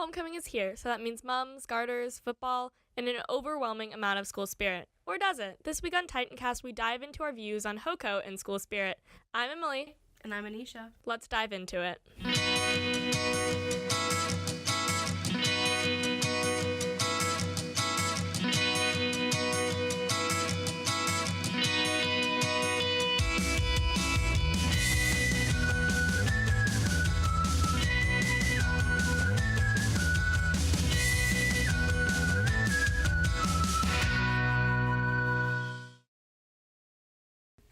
Homecoming is here, so that means mums, garters, football, and an overwhelming amount of school spirit. Or does it? This week on TitanCast, we dive into our views on HOCO and school spirit. I'm Emily. And I'm Anisha. Let's dive into it.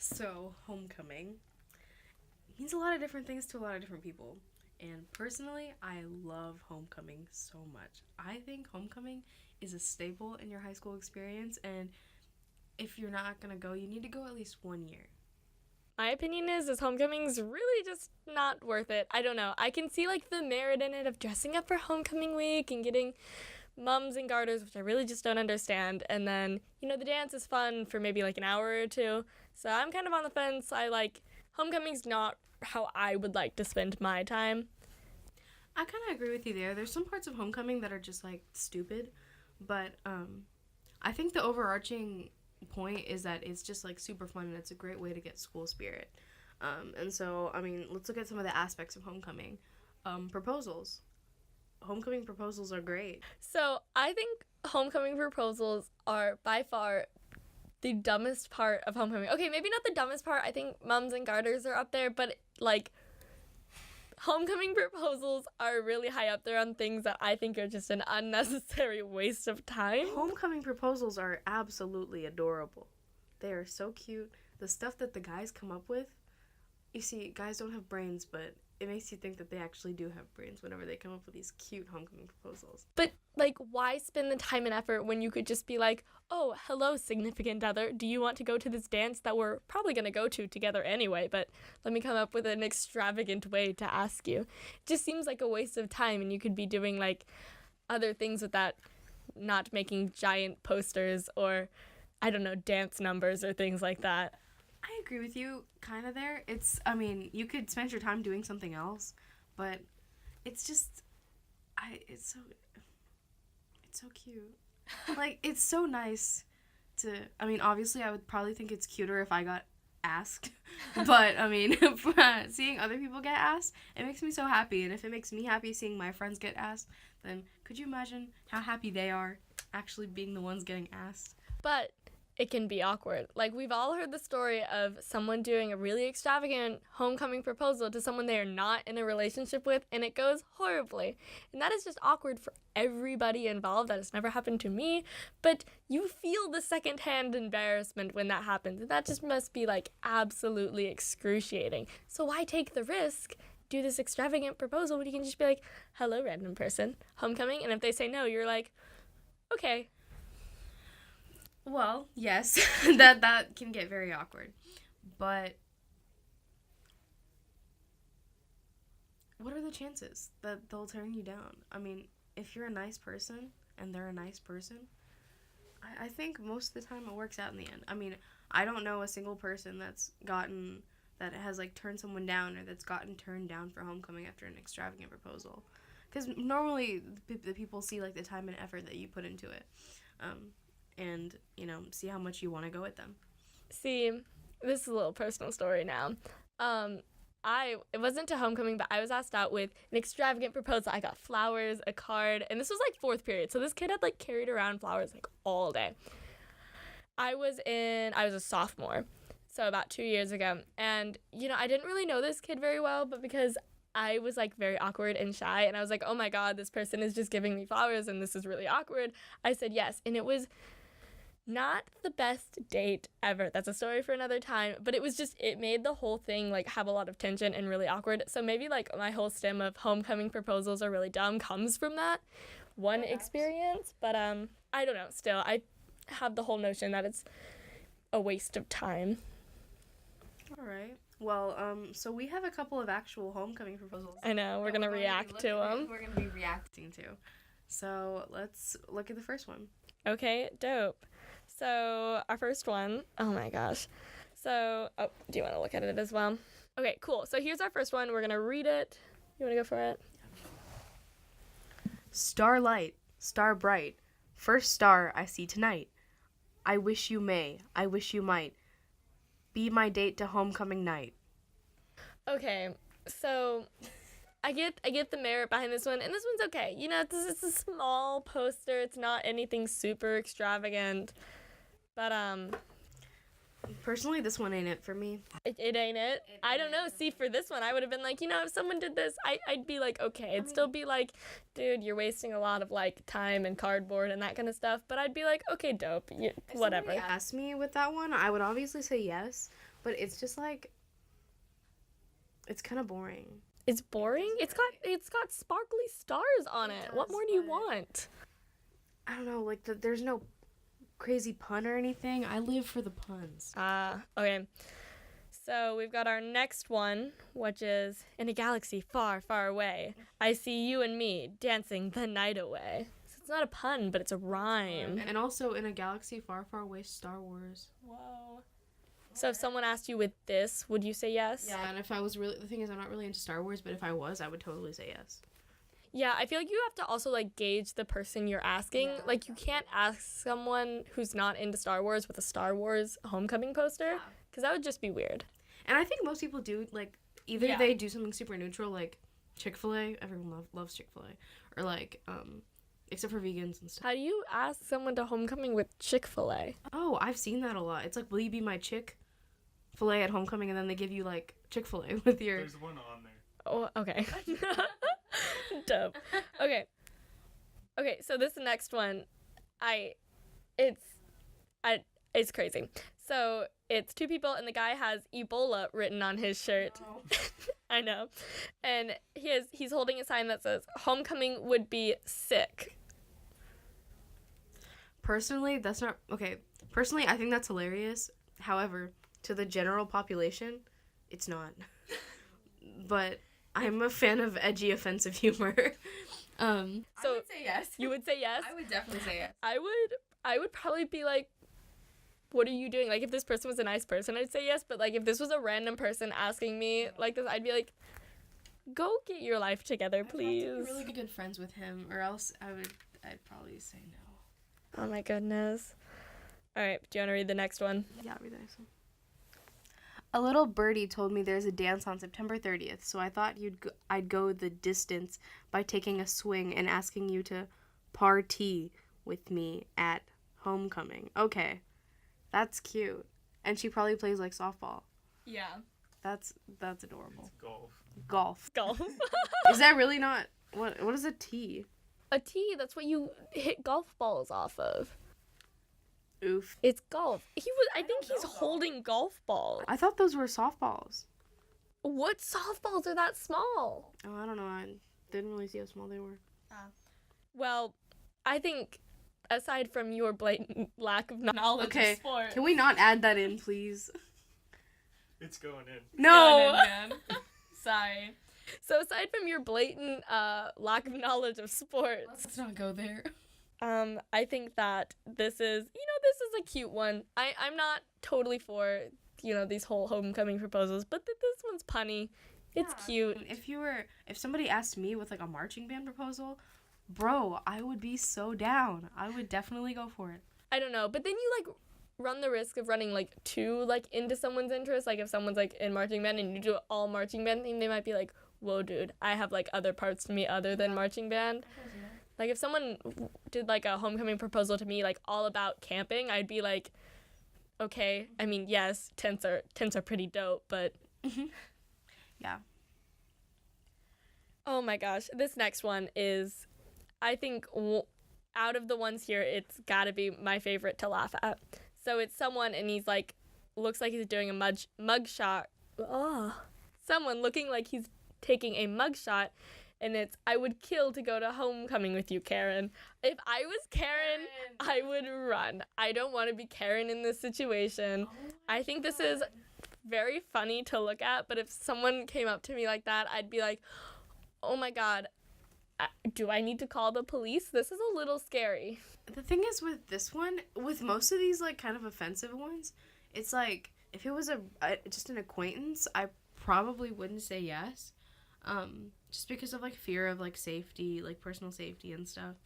So, homecoming means a lot of different things to a lot of different people. And personally, I love homecoming so much. I think homecoming is a staple in your high school experience, and if you're not going to go, you need to go at least 1 year. My opinion is homecoming's really just not worth it. I don't know. I can see like the merit in it of dressing up for homecoming week and getting mums and garters, which I really just don't understand. And then, the dance is fun for maybe like an hour or two. So I'm kind of on the fence. Homecoming's not how I would like to spend my time. I kind of agree with you there. There's some parts of homecoming that are just like stupid, but I think the overarching point is that it's just like super fun and it's a great way to get school spirit. And so, let's look at some of the aspects of homecoming. Proposals. Homecoming proposals are great. So I think homecoming proposals are by far the dumbest part of homecoming. Okay, maybe not the dumbest part. I think mums and garters are up there, but like homecoming proposals are really high up there on things that I think are just an unnecessary waste of time. Homecoming proposals are absolutely adorable. They are so cute. The stuff that the guys come up with, you see, guys don't have brains, but it makes you think that they actually do have brains whenever they come up with these cute homecoming proposals. But, why spend the time and effort when you could just be like, oh, hello, significant other, do you want to go to this dance that we're probably going to go to together anyway, but let me come up with an extravagant way to ask you. It just seems like a waste of time, and you could be doing, other things with that, not making giant posters or, dance numbers or things like that. I agree with you kind of there. You could spend your time doing something else, but it's just, it's so cute. It's so nice to, obviously I would probably think it's cuter if I got asked, but, seeing other people get asked, it makes me so happy, and if it makes me happy seeing my friends get asked, then could you imagine how happy they are actually being the ones getting asked? But it can be awkward. We've all heard the story of someone doing a really extravagant homecoming proposal to someone they are not in a relationship with, and it goes horribly. And that is just awkward for everybody involved. That has never happened to me, but you feel the secondhand embarrassment when that happens, and that just must be, absolutely excruciating. So why take the risk, do this extravagant proposal when you can just be like, hello, random person, homecoming, and if they say no, you're like, okay. Well, yes, that can get very awkward, but what are the chances that they'll turn you down? If you're a nice person and they're a nice person, I think most of the time it works out in the end. I don't know a single person that has turned someone down or that's gotten turned down for homecoming after an extravagant proposal, because normally the people see the time and effort that you put into it. And, see how much you want to go with them. See, this is a little personal story now. It wasn't to homecoming, but I was asked out with an extravagant proposal. I got flowers, a card, and this was fourth period. So this kid had carried around flowers all day. I was a sophomore, so about 2 years ago. And, I didn't really know this kid very well, but because I was very awkward and shy, and I was like, oh my God, this person is just giving me flowers and this is really awkward, I said yes. And it was not the best date ever. That's a story for another time, but it made the whole thing have a lot of tension and really awkward. So maybe my whole stem of homecoming proposals are really dumb comes from that one experience, but I don't know. Still, I have the whole notion that it's a waste of time. All right. Well, so we have a couple of actual homecoming proposals. I know, we're going to react to them. We're going to be reacting to. So let's look at the first one. Okay, dope. So our first one, oh my gosh. So, do you want to look at it as well? Okay, cool. So here's our first one. We're going to read it. You want to go for it? Starlight, star bright, first star I see tonight. I wish you may, I wish you might be my date to homecoming night. Okay, so I get the merit behind this one, and this one's okay. You know, it's a small poster. It's not anything super extravagant, but Personally, this one ain't it for me. it ain't it. I don't know. See, for this one, I would have been like, you know, if someone did this, I'd be like, okay. It'd still be like, dude, you're wasting a lot of like time and cardboard and that kind of stuff. But I'd be like, okay, dope. Whatever. If somebody asked me with that one, I would obviously say yes, but it's just like, it's kind of boring. It's boring. It's got sparkly stars on it. What more do you want? I don't know. Like there's no crazy pun or anything. I live for the puns. Okay. So we've got our next one, which is, in a galaxy far, far away, I see you and me dancing the night away. So it's not a pun, but it's a rhyme. And also, in a galaxy far, far away, Star Wars. Whoa. So if someone asked you with this, would you say yes? Yeah, and if I was really, the thing is, I'm not really into Star Wars, but if I was, I would totally say yes. Yeah, I feel like you have to also, like, gauge the person you're asking. Yeah, like, you can't ask someone who's not into Star Wars with a Star Wars homecoming poster, because that would just be weird. And I think most people do, like, either they do something super neutral, like Chick-fil-A, everyone loves Chick-fil-A, or, like, except for vegans and stuff. How do you ask someone to homecoming with Chick-fil-A? Oh, I've seen that a lot. It's like, will you be my Chick-fil-A at homecoming, and then they give you, like, Chick-fil-A with your... There's one on there. Oh, okay. Dope. Okay, so this next one, it's crazy. So it's two people, and the guy has Ebola written on his shirt. No. I know. And he's holding a sign that says, homecoming would be sick. Personally, that's not... Okay, personally, I think that's hilarious. However, to the general population, it's not. But... I'm a fan of edgy, offensive humor. So I would say yes. You would say yes? I would definitely say yes. I would probably be like, what are you doing? Like, if this person was a nice person, I'd say yes. But, like, if this was a random person asking me like this, I'd be like, go get your life together, please. I'd have to be really good friends with him, or else I'd probably say no. Oh, my goodness. All right, do you want to read the next one? Yeah, I'll read the next one. A little birdie told me there's a dance on September 30th, so I thought I'd go the distance by taking a swing and asking you to party with me at homecoming. Okay, that's cute. And she probably plays, like, softball. Yeah. That's adorable. It's golf. Golf. Golf. Is that really not... What is a tee? A tee, that's what you hit golf balls off of. Oof. It's golf. I think he's holding golf balls. I thought those were softballs. What softballs are that small? Oh, I don't know. I didn't really see how small they were. Well, I think aside from your blatant lack of knowledge of sport. Can we not add that in, please? It's going in. No! Sorry. So aside from your blatant lack of knowledge of sports, Let's not go there. I think that this is a cute one. I'm not totally for, these whole homecoming proposals, but this one's punny. It's cute. If somebody asked me with, like, a marching band proposal, bro, I would be so down. I would definitely go for it. I don't know, but then you, like, run the risk of running, like, too, like, into someone's interest. Like, if someone's, like, in marching band and you do an all marching band thing, they might be like, whoa, dude, I have, like, other parts to me other than marching band. Like, if someone did, like, a homecoming proposal to me, like, all about camping, I'd be like, okay. I mean, yes, tents are pretty dope, but... Yeah. Oh, my gosh. This next one is, I think, out of the ones here, it's gotta be my favorite to laugh at. So it's someone, and he's, like, looks like he's doing a mug shot. Oh. Someone looking like he's taking a mug shot. And it's, I would kill to go to homecoming with you, Karen. If I was Karen, I would run. I don't want to be Karen in this situation. I think this is very funny to look at, but if someone came up to me like that, I'd be like, oh my God, do I need to call the police? This is a little scary. The thing is with this one, with most of these, like, kind of offensive ones, it's like, if it was just an acquaintance, I probably wouldn't say yes. just because of like fear of like safety, like personal safety and stuff.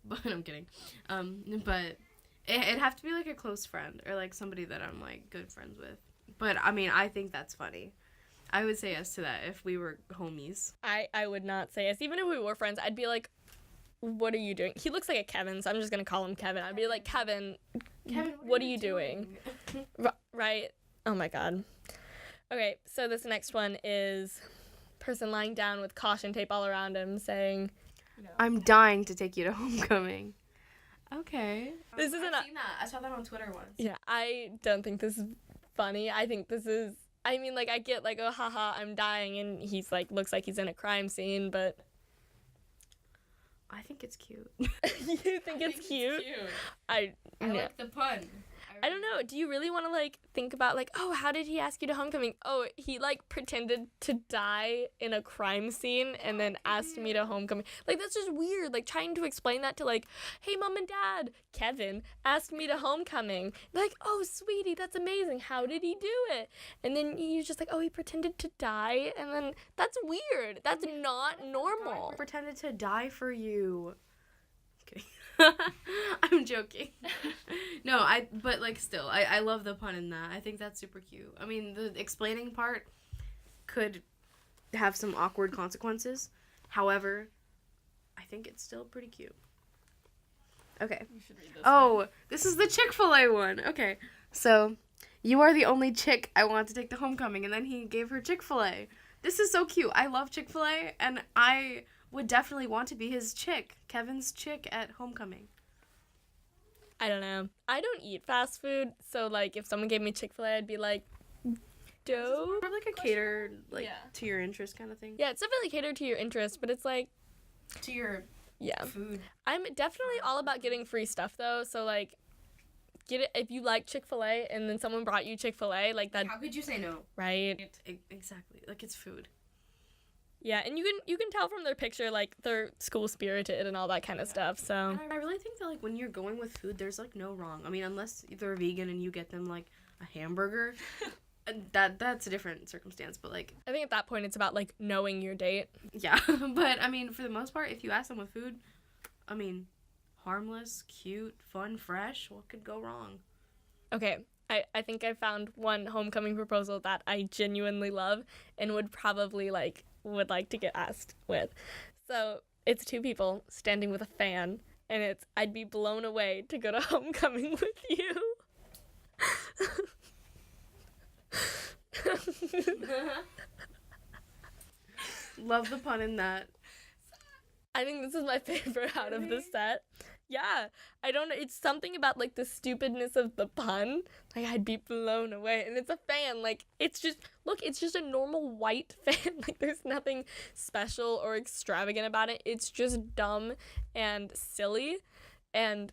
But I'm kidding. But it'd have to be like a close friend or like somebody that I'm like good friends with. But I mean, I think that's funny. I would say yes to that if we were homies. I would not say yes. Even if we were friends, I'd be like, what are you doing? He looks like a Kevin, so I'm just going to call him Kevin. I'd be like, Kevin, what are you doing? Right? Oh my God. Okay, so this next one is person lying down with caution tape all around him saying, I'm dying to take you to homecoming. Okay. This isn't I've seen that. I saw that on Twitter once. Yeah, I don't think this is funny. I think this is, I mean, like, I get like, oh, haha, I'm dying, and he's like, looks like he's in a crime scene, but I think it's cute. you think it's cute? I like the pun. I don't know. Do you really want to like think about like, oh, how did he ask you to homecoming? Oh, he like pretended to die in a crime scene and then asked me to homecoming. Like that's just weird. Like trying to explain that to like, hey, mom and dad, Kevin asked me to homecoming. Like, oh, sweetie, that's amazing. How did he do it? And then you're just like, oh, he pretended to die, and then that's weird. That's not normal. God pretended to die for you. Kidding. I'm joking. No, but like still, I love the pun in that. I think that's super cute. I mean, the explaining part could have some awkward consequences. However, I think it's still pretty cute. Okay. You should read this one. This is the Chick-fil-A one. Okay. So, you are the only chick I want to take to homecoming, and then he gave her Chick-fil-A. This is so cute. I love Chick-fil-A, and I would definitely want to be his chick, Kevin's chick at homecoming. I don't know. I don't eat fast food, so like if someone gave me Chick-fil-A, I'd be like, dope. Or like a catered, like to your interest kind of thing. Yeah, it's definitely catered to your interest, but it's like to your food. I'm definitely all about getting free stuff though, so like get it if you like Chick-fil-A and then someone brought you Chick-fil-A, like that. How could you say no? Right. Exactly. Like it's food. Yeah, and you can tell from their picture like they're school spirited and all that kind of stuff. So and I really think that like when you're going with food, there's like no wrong. I mean, unless they're vegan and you get them like a hamburger, that's a different circumstance. But like I think at that point it's about like knowing your date. Yeah, but I mean for the most part, if you ask them with food, I mean, harmless, cute, fun, fresh. What could go wrong? Okay. I think I found one homecoming proposal that I genuinely love and would probably would like to get asked with. So it's two people standing with a fan, and it's I'd be blown away to go to homecoming with you. Love the pun in that. I think this is my favorite out of the set. Yeah, I don't know. It's something about like the stupidness of the pun. Like I'd be blown away, and it's a fan. Like it's just a normal white fan. Like there's nothing special or extravagant about it. It's just dumb and silly, and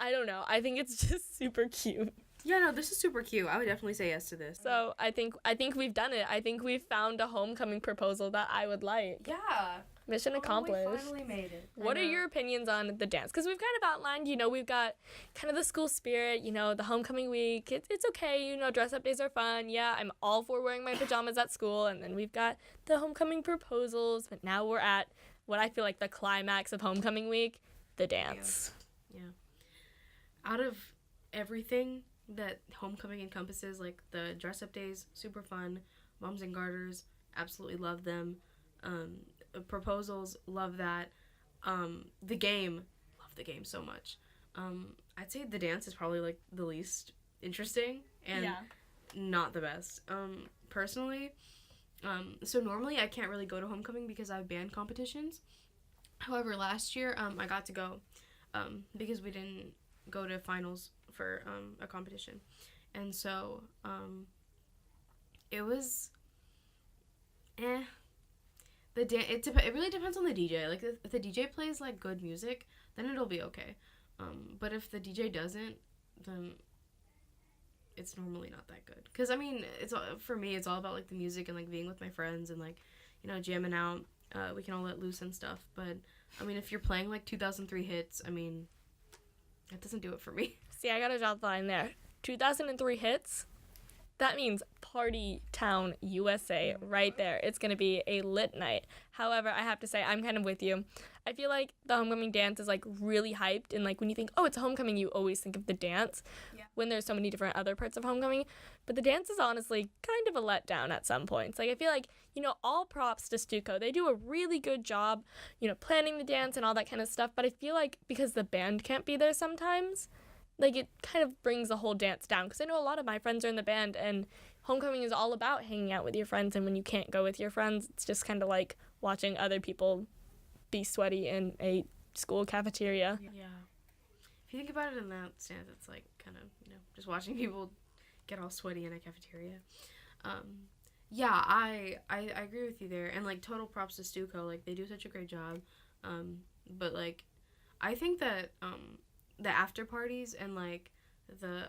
I don't know. I think it's just super cute. Yeah, no, this is super cute. I would definitely say yes to this. So I think we've done it. I think we've found a homecoming proposal that I would like. Yeah. Mission accomplished. We finally made it. What are your opinions on the dance? Because we've kind of outlined, we've got kind of the school spirit, the homecoming week. It's okay, dress up days are fun. Yeah, I'm all for wearing my pajamas at school. And then we've got the homecoming proposals. But now we're at what I feel like the climax of homecoming week, the dance. Yeah. Out of everything that homecoming encompasses, like the dress up days, super fun. Moms and garters, absolutely love them. Proposals, love that. The game, love the game so much. I'd say the dance is probably like the least interesting and not the best. Personally, so normally I can't really go to homecoming because I have band competitions. However, last year I got to go because we didn't go to finals for a competition, and so it was it really depends on the DJ. Like if the DJ plays like good music, then it'll be okay. But if the DJ doesn't, then it's normally not that good. Cause I mean, for me, it's all about like the music and like being with my friends and like jamming out. We can all let loose and stuff. But I mean, if you're playing like 2003 hits, I mean, that doesn't do it for me. See, I gotta draw the line there. 2003 hits. that means Party Town USA right there. It's going to be a lit night. However, I have to say, I'm kind of with you. I feel like the homecoming dance is like really hyped, and like when you think, oh, it's homecoming, you always think of the dance when there's so many different other parts of homecoming. But the dance is honestly kind of a letdown at some points. Like I feel like, all props to Stuco. They do a really good job, planning the dance and all that kind of stuff. But I feel like because the band can't be there sometimes, like it kind of brings the whole dance down. Because I know a lot of my friends are in the band, and homecoming is all about hanging out with your friends. And when you can't go with your friends, it's just kind of like watching other people be sweaty in a school cafeteria. Yeah. If you think about it in that stance, it's like kind of, just watching people get all sweaty in a cafeteria. Yeah, I agree with you there. And, like, total props to Stuco. Like, they do such a great job. But, like, I think that the after parties and, like, the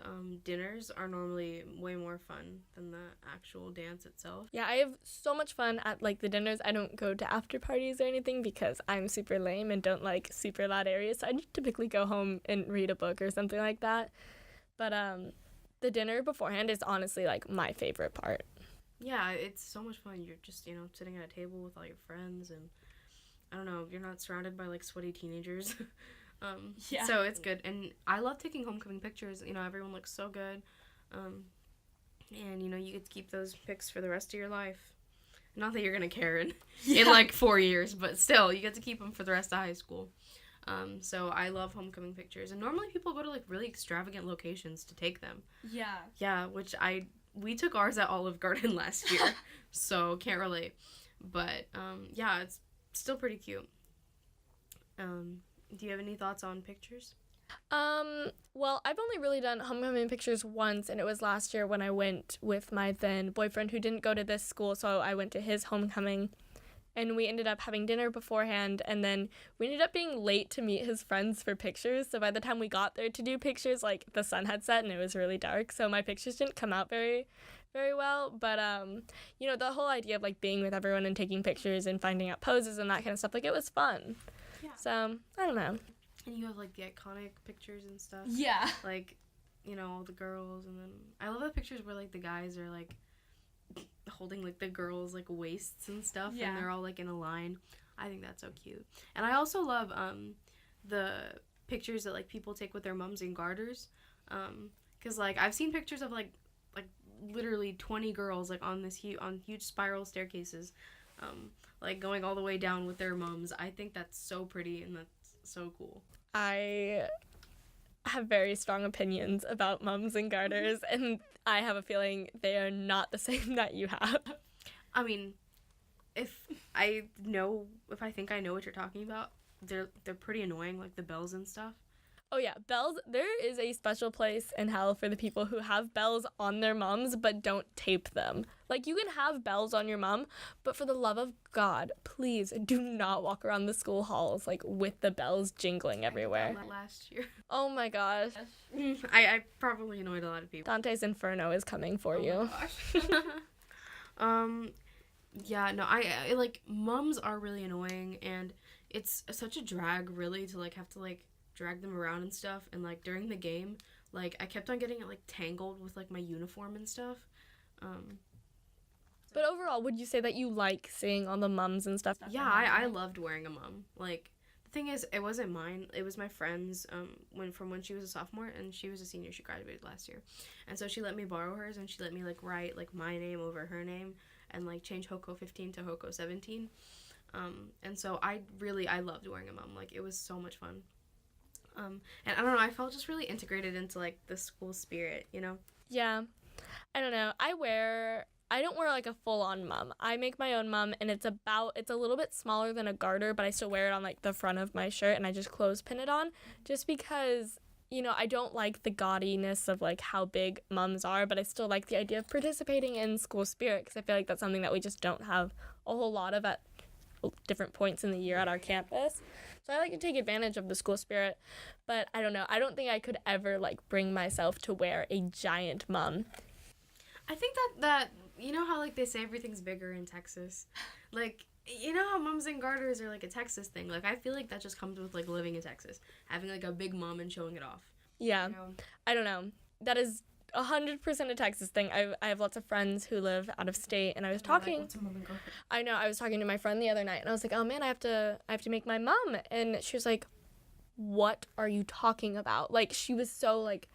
dinners are normally way more fun than the actual dance itself. Yeah, I have so much fun at, like, the dinners. I don't go to after parties or anything because I'm super lame and don't like super loud areas. So I typically go home and read a book or something like that. But the dinner beforehand is honestly, like, my favorite part. Yeah, it's so much fun. You're just, sitting at a table with all your friends, and I don't know, you're not surrounded by, like, sweaty teenagers. So it's good. And I love taking homecoming pictures. Everyone looks so good. And, you get to keep those pics for the rest of your life. Not that you're going to care in like 4 years, but still, you get to keep them for the rest of high school. So I love homecoming pictures. And normally people go to, like, really extravagant locations to take them. Yeah. Yeah, which we took ours at Olive Garden last year, so can't relate. But, yeah, it's still pretty cute. Do you have any thoughts on pictures? Well, I've only really done homecoming pictures once, and it was last year when I went with my then boyfriend who didn't go to this school, so I went to his homecoming, and we ended up having dinner beforehand, and then we ended up being late to meet his friends for pictures, so by the time we got there to do pictures, like, the sun had set and it was really dark, so my pictures didn't come out very, very well, but, the whole idea of, like, being with everyone and taking pictures and finding out poses and that kind of stuff, like, it was fun. Yeah. So, I don't know. And you have, like, the iconic pictures and stuff. Yeah. Like, all the girls, and then I love the pictures where, like, the guys are, like, holding, like, the girls', like, waists and stuff, Yeah. and they're all, like, in a line. I think that's so cute. And I also love the pictures that, like, people take with their mums and garters. Because, like, I've seen pictures of, like literally 20 girls, like, on huge spiral staircases, like, going all the way down with their mums. I think that's so pretty, and that's so cool. I have very strong opinions about mums and garters, and I have a feeling they are not the same that you have. I mean, if I think I know what you're talking about, they're pretty annoying, like the bells and stuff. Oh yeah, bells, there is a special place in hell for the people who have bells on their mums but don't tape them. Like, you can have bells on your mum, but for the love of God, please do not walk around the school halls, like, with the bells jingling everywhere. I did that last year. Oh my gosh. I probably annoyed a lot of people. Dante's Inferno is coming for you. Oh yeah, no, I like, mums are really annoying, and it's such a drag, really, to, like, have to, like, drag them around and stuff, and, like, during the game, like, I kept on getting it, like, tangled with, like, my uniform and stuff. But overall, would you say that you like seeing all the mums and stuff? Yeah, I loved wearing a mum. Like, the thing is, it wasn't mine. It was my friend's, from when she was a sophomore, and she was a senior. She graduated last year. And so she let me borrow hers, and she let me, like, write, like, my name over her name, and, like, change Hoko 15 to Hoko 17. And so I loved wearing a mum. Like, it was so much fun. And I don't know, I felt just really integrated into, like, the school spirit, Yeah. I don't know. I don't wear, like, a full-on mum. I make my own mum, and it's a little bit smaller than a garter, but I still wear it on, like, the front of my shirt, and I just clothespin it on, just because, I don't like the gaudiness of, like, how big mums are, but I still like the idea of participating in school spirit, because I feel like that's something that we just don't have a whole lot of at different points in the year at our campus. So I like to take advantage of the school spirit, but I don't know. I don't think I could ever, like, bring myself to wear a giant mum. I think that how, like, they say everything's bigger in Texas? Like, how mums and garters are, like, a Texas thing? Like, I feel like that just comes with, like, living in Texas. Having, like, a big mum and showing it off. Yeah. I don't know. That is 100% a Texas thing. I have lots of friends who live out of state, and I was talking. I know, I was talking to my friend the other night, and I was like, oh man, I have to make my mom. And she was like, what are you talking about? Like, she was so like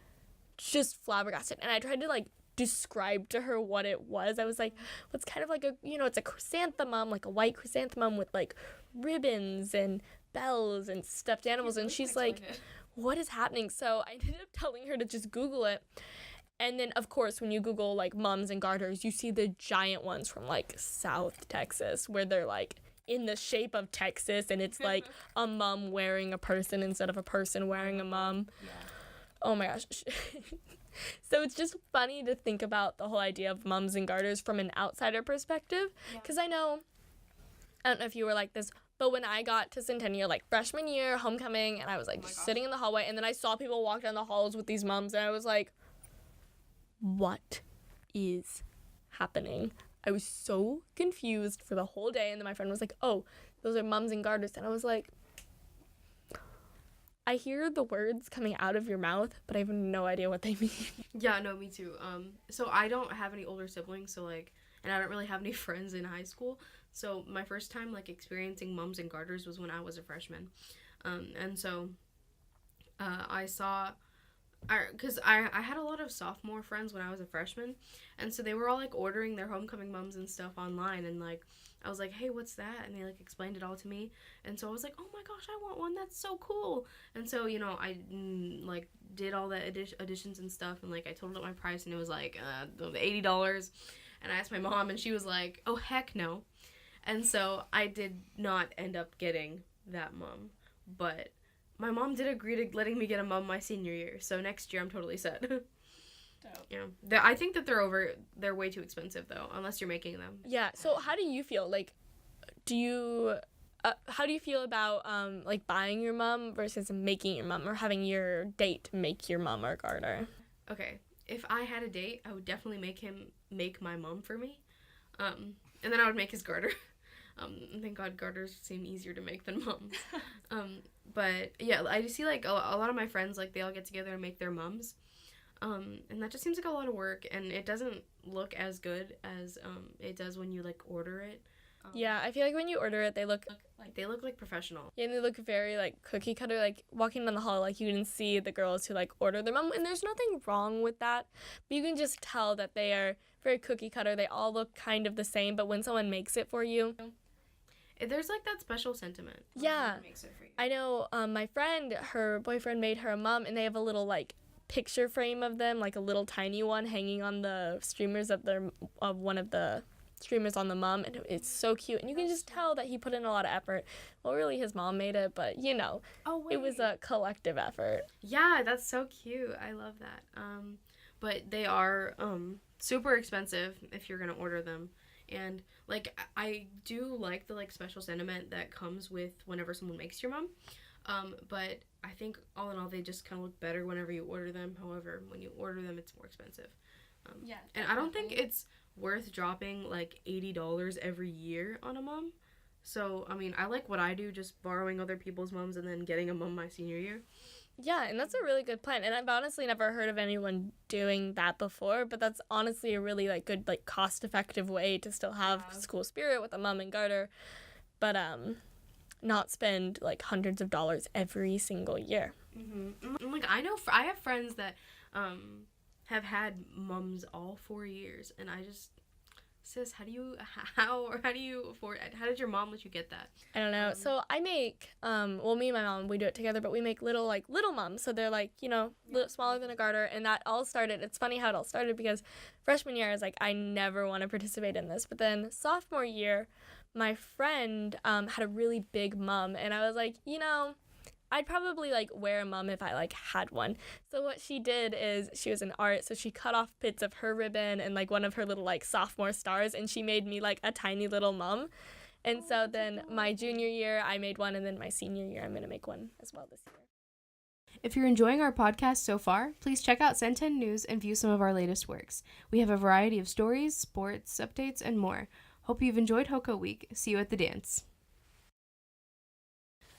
just flabbergasted. And I tried to like describe to her what it was. I was like, what's kind of like it's a chrysanthemum, like a white chrysanthemum with like ribbons and bells and stuffed animals. And she's like, what is happening? So I ended up telling her to just Google it. And then, of course, when you Google, like, mums and garters, you see the giant ones from, like, South Texas, where they're, like, in the shape of Texas, and it's, like, a mum wearing a person instead of a person wearing a mum. Yeah. Oh, my gosh. So it's just funny to think about the whole idea of mums and garters from an outsider perspective, because I don't know if you were like this, but when I got to Centennial, like, freshman year, homecoming, and I was, like, just sitting in the hallway, and then I saw people walk down the halls with these mums, and I was like, what is happening? I was so confused for the whole day, and then my friend was like, oh, those are mums and garters, and I was like, I hear the words coming out of your mouth, but I have no idea what they mean. Yeah, no, me too. So I don't have any older siblings, so like, and I don't really have any friends in high school, so my first time like experiencing mums and garters was when I was a freshman, and so I saw. Because I had a lot of sophomore friends when I was a freshman, and so they were all, like, ordering their homecoming mums and stuff online, and, like, I was like, hey, what's that? And they, like, explained it all to me, and so I was like, oh my gosh, I want one, that's so cool. And so, you know, I, like, did all the additions and stuff, and, like, I totaled up my price, and it was, like, $80, and I asked my mom, and she was like, oh, heck no. And so I did not end up getting that mum, but my mom did agree to letting me get a mum my senior year, so next year I'm totally set. Dope. Yeah, I think that they're way too expensive though, unless you're making them. Yeah. So how do you feel? Like, how do you feel about like buying your mum versus making your mum, or having your date make your mum or garter? Okay, if I had a date, I would definitely make him make my mum for me, and then I would make his garter. Thank God garters seem easier to make than mums. But yeah, I just see like a lot of my friends, like, they all get together and make their mums. And that just seems like a lot of work, and it doesn't look as good as it does when you like order it. Yeah, I feel like when you order it, they look like professional. Yeah, and they look very like cookie cutter. Like walking down the hall, like you can see the girls who like order their mum, and there's nothing wrong with that. But you can just tell that they are very cookie cutter. They all look kind of the same, but when someone makes it for you, there's like that special sentiment. Yeah, Makes it for you. I know. My friend, her boyfriend made her a mum, and they have a little like picture frame of them, like a little tiny one hanging on the streamers of one of the streamers on the mum, and it's so cute, and you can just tell that he put in a lot of effort. Well, really his mom made it, but you know, it was a collective effort. Yeah, that's so cute. I love that. But they are super expensive if you're gonna order them, and like I do like the like special sentiment that comes with whenever someone makes your mom, but I think all in all they just kind of look better whenever you order them. However, when you order them, it's more expensive. Yeah, and I don't think it's worth dropping like $80 every year on a mum. So, I mean, I like what I do, just borrowing other people's mums and then getting a mum my senior year. Yeah, and that's a really good plan. And I've honestly never heard of anyone doing that before, but that's honestly a really like good like cost-effective way to still have school spirit with a mum and garter, but not spend like hundreds of dollars every single year. Mm-hmm. Like I have friends that have had mums all 4 years, and I just, sis, how did you afford it? How did your mom let you get that? I don't know. So I make well, me and my mom, we do it together, but we make little mums, so they're like, you know, smaller than a garter, and that all started, it's funny how it all started, because freshman year I was like, I never want to participate in this, but then sophomore year my friend had a really big mum, and I was like, you know, I'd probably like wear a mum if I like had one. So what she did is, she was in art, so she cut off bits of her ribbon and like one of her little like sophomore stars, and she made me like a tiny little mum. And so then my junior year I made one, and then my senior year I'm gonna make one as well this year. If you're enjoying our podcast so far, please check out Centen News and view some of our latest works. We have a variety of stories, sports, updates, and more. Hope you've enjoyed Hoko Week. See you at the dance.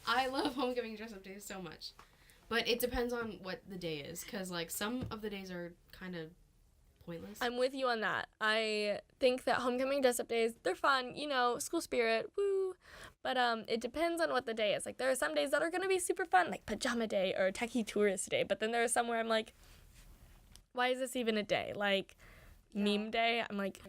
I love homecoming dress-up days so much. But it depends on what the day is, because, like, some of the days are kind of pointless. I'm with you on that. I think that homecoming dress-up days, they're fun, school spirit, woo. But it depends on what the day is. Like, there are some days that are going to be super fun, like pajama day or techie tourist day. But then there are some where I'm like, why is this even a day? Like, meme day, I'm like...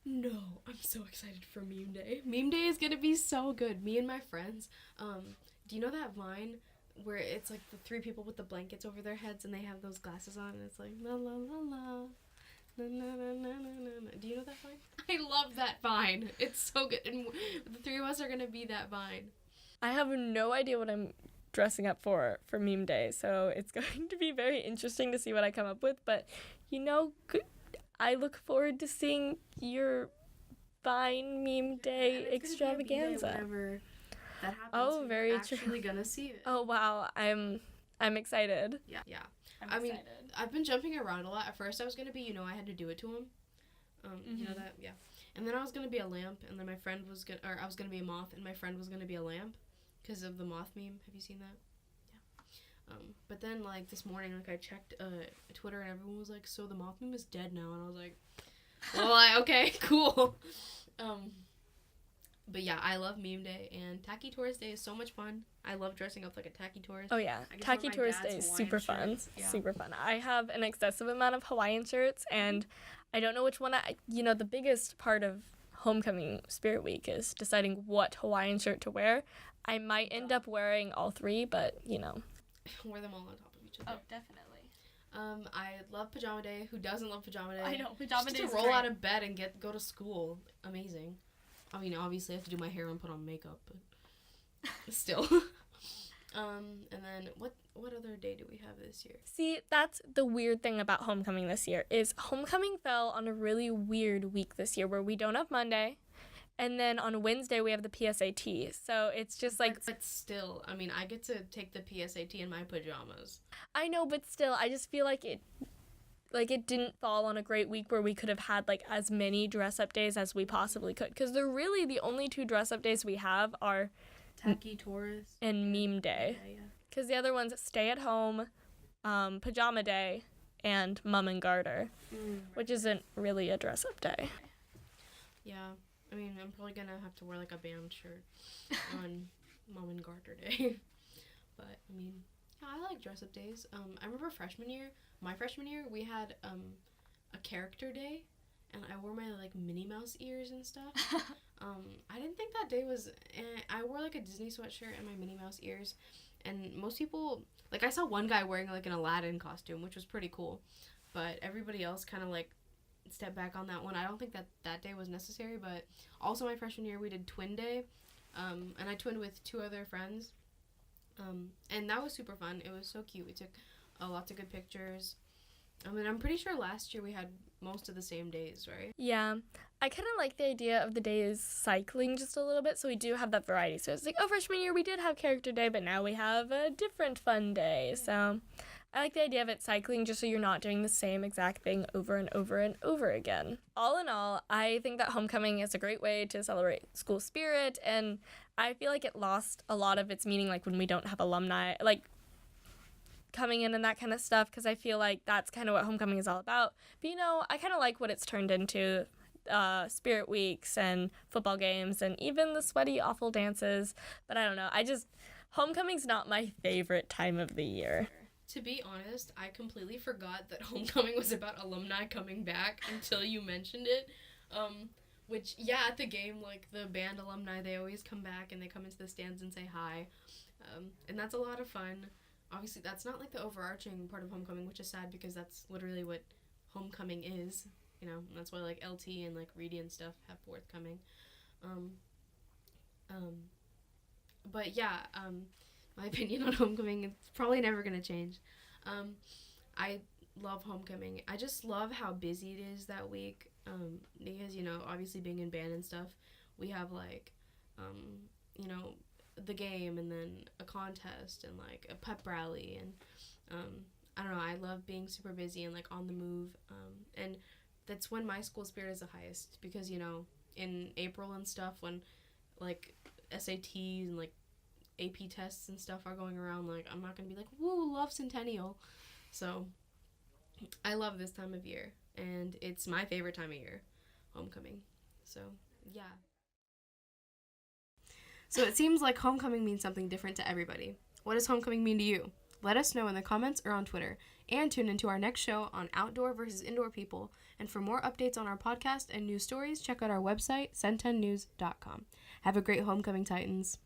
No, I'm so excited for meme day. Meme day is going to be so good. Me and my friends, do you know that Vine where it's like the three people with the blankets over their heads and they have those glasses on and it's like la la la la na na na na na na. Do you know that Vine? I love that Vine. It's so good. And the three of us are gonna be that Vine. I have no idea what I'm dressing up for meme day, so it's going to be very interesting to see what I come up with. But I look forward to seeing your Vine meme day extravaganza. Whenever that happens, Oh, very we're true. actually gonna see it. Oh wow, I'm excited. Yeah. I'm mean, excited. I've been jumping around a lot. At first, I was gonna be, I had to do it to him. You know that, yeah. And then I was gonna be a lamp, and then I was gonna be a moth, and my friend was gonna be a lamp, because of the moth meme. Have you seen that? Yeah. But then like this morning, like I checked Twitter, and everyone was like, "So the moth meme is dead now," and I was like, "Well, okay, cool." But yeah, I love meme day, and tacky tourist day is so much fun. I love dressing up like a tacky tourist. Oh yeah, I get to tacky wear my tourist dad's day is Hawaiian super fun. shirts. Yeah. Super fun. I have an excessive amount of Hawaiian shirts, and I don't know which one. The biggest part of homecoming spirit week is deciding what Hawaiian shirt to wear. I might end up wearing all three, but Wear them all on top of each other. Oh, definitely. I love pajama day. Who doesn't love pajama day? I know, pajama day Just is to roll great. out of bed and go to school. Amazing. I mean, obviously I have to do my hair and put on makeup, but still. And then what other day do we have this year? See, that's the weird thing about homecoming this year is homecoming fell on a really weird week this year where we don't have Monday, and then on Wednesday we have the PSAT. So it's just like... But still, I mean, I get to take the PSAT in my pajamas. I know, but still, I just feel like it didn't fall on a great week where we could have had like as many dress-up days as we possibly could. Because they're really the only two dress-up days we have are... Tacky tourist. And meme day. Yeah. Because the other ones, stay at home, pajama day, and mum and garter, which isn't really a dress-up day. Yeah, I mean, I'm probably gonna have to wear like a band shirt on mom and garter day. But I mean, yeah, I like dress-up days. I remember my freshman year, we had a character day, and I wore my like Minnie Mouse ears and stuff. I didn't think that day was. I wore like a Disney sweatshirt and my Minnie Mouse ears. And most people, like I saw one guy wearing like an Aladdin costume, which was pretty cool. But everybody else kind of like stepped back on that one. I don't think that day was necessary. But also my freshman year, we did twin day. And I twinned with two other friends. And that was super fun. It was so cute. We took lots of good pictures. I mean, I'm pretty sure last year we had most of the same days, right? Yeah. I kind of like the idea of the days cycling just a little bit, so we do have that variety. So it's like, freshman year we did have character day, but now we have a different fun day. So I like the idea of it cycling just so you're not doing the same exact thing over and over and over again. All in all, I think that homecoming is a great way to celebrate school spirit, and I feel like it lost a lot of its meaning, like when we don't have alumni, like coming in and that kind of stuff, because I feel like that's kind of what homecoming is all about. But I kind of like what it's turned into, spirit weeks and football games and even the sweaty awful dances. But I don't know, homecoming's not my favorite time of the year. To be honest, I completely forgot that homecoming was about alumni coming back until you mentioned it. Which, yeah, at the game, like, the band alumni, they always come back and they come into the stands and say hi. And that's a lot of fun. Obviously, that's not, like, the overarching part of homecoming, which is sad because that's literally what homecoming is. And that's why, like, LT and, like, Reedy and stuff have forthcoming. But, yeah, my opinion on homecoming is probably never going to change. I love homecoming. I just love how busy it is that week. Because, obviously being in band and stuff, we have, like, the game and then a contest and, like, a pep rally. And, I don't know, I love being super busy and, like, on the move. And that's when my school spirit is the highest because, in April and stuff when, like, SATs and, like, AP tests and stuff are going around, like, I'm not going to be like, woo, love Centennial. So, I love this time of year. and it's my favorite time of year, homecoming. So, yeah. So it seems like homecoming means something different to everybody. What does homecoming mean to you? Let us know in the comments or on Twitter, and tune into our next show on outdoor versus indoor people. And for more updates on our podcast and news stories, check out our website, centennews.com. Have a great homecoming, Titans.